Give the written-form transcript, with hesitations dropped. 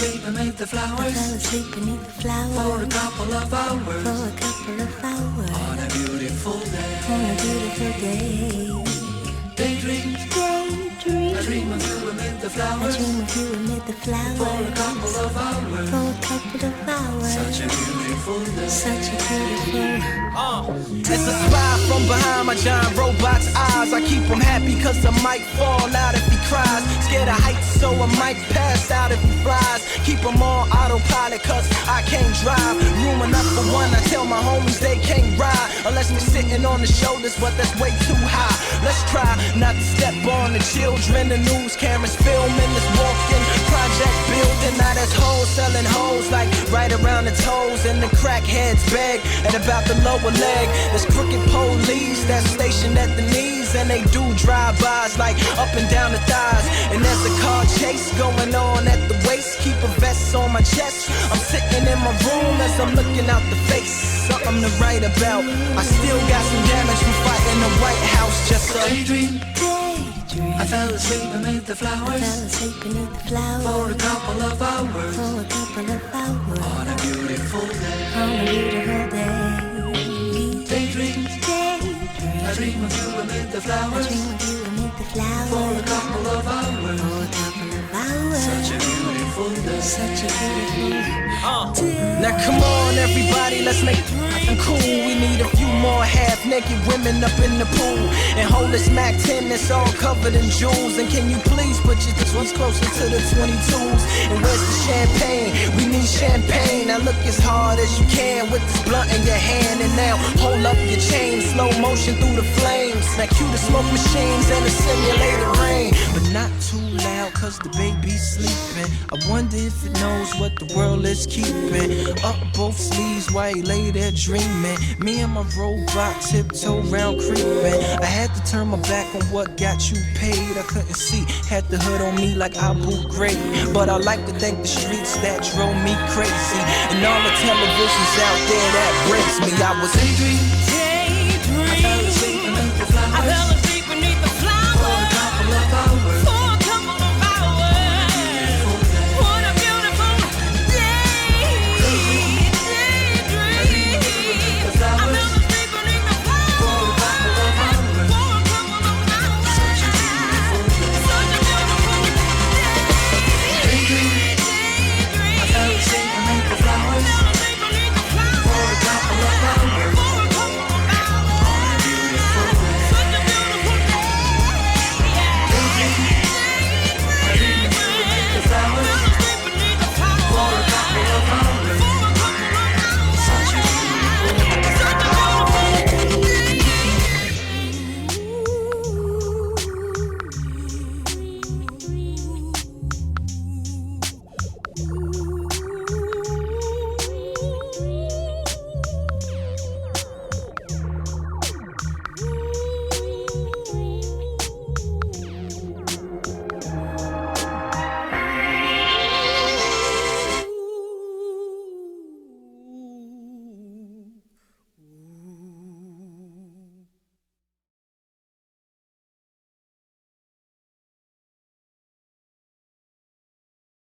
asleep beneath the flowers. For a couple of hours. On a beautiful day. Daydream. I dream of you amid the flowers. For a couple of hours. Such a beautiful day. As I spy from behind my giant robot's eyes, I keep him happy cause I might fall out if he cries. Scared of heights so I might pass out if he flies. Keep him on autopilot cause I can't drive. Room enough for one, I tell my homies they can't ride unless we're sitting on the shoulders, but that's way too high. Let's try not to step on the children. The news cameras filming this walking project building. Now there's hoes selling hoes like right around the toes, and the crackheads beg at about the lower leg. There's crooked police that's stationed at the knees, and they do drive-bys like up and down the thighs. And there's a car chase going on at the waist. Keep a vest on my chest. I'm sitting in my room as I'm looking out the face. Something to write about. I still got some damage from fighting the White House. Just a daydream. I fell asleep beneath the flowers. For a couple of hours. On a beautiful day. Daydream. I dream of you amid the flowers. For a couple of hours. Such a beautiful day. Now come on everybody, let's make it cool. We need a few more half-naked women up in the pool, and hold this Mac 10 that's all covered in jewels. And can you please put your ones closer to the 22s? And where's the champagne? We need champagne. Now look as hard as you can with this blunt in your hand, and now hold up your chain, slow motion through the flames. Now cue the smoke machines and the simulated rain, but not too loud cause the baby's sleeping. I wonder if it knows what the world is keeping. Up both sleeves while he lay there dreaming. Me and my robot tiptoe round creeping. I had to turn my back on what got you paid. I couldn't see, had the hood on me like Abu Ghraib. But I like to thank the streets that drove me crazy, and all the televisions out there that breaks me. I was daydream. I fell asleep beneath the flowers.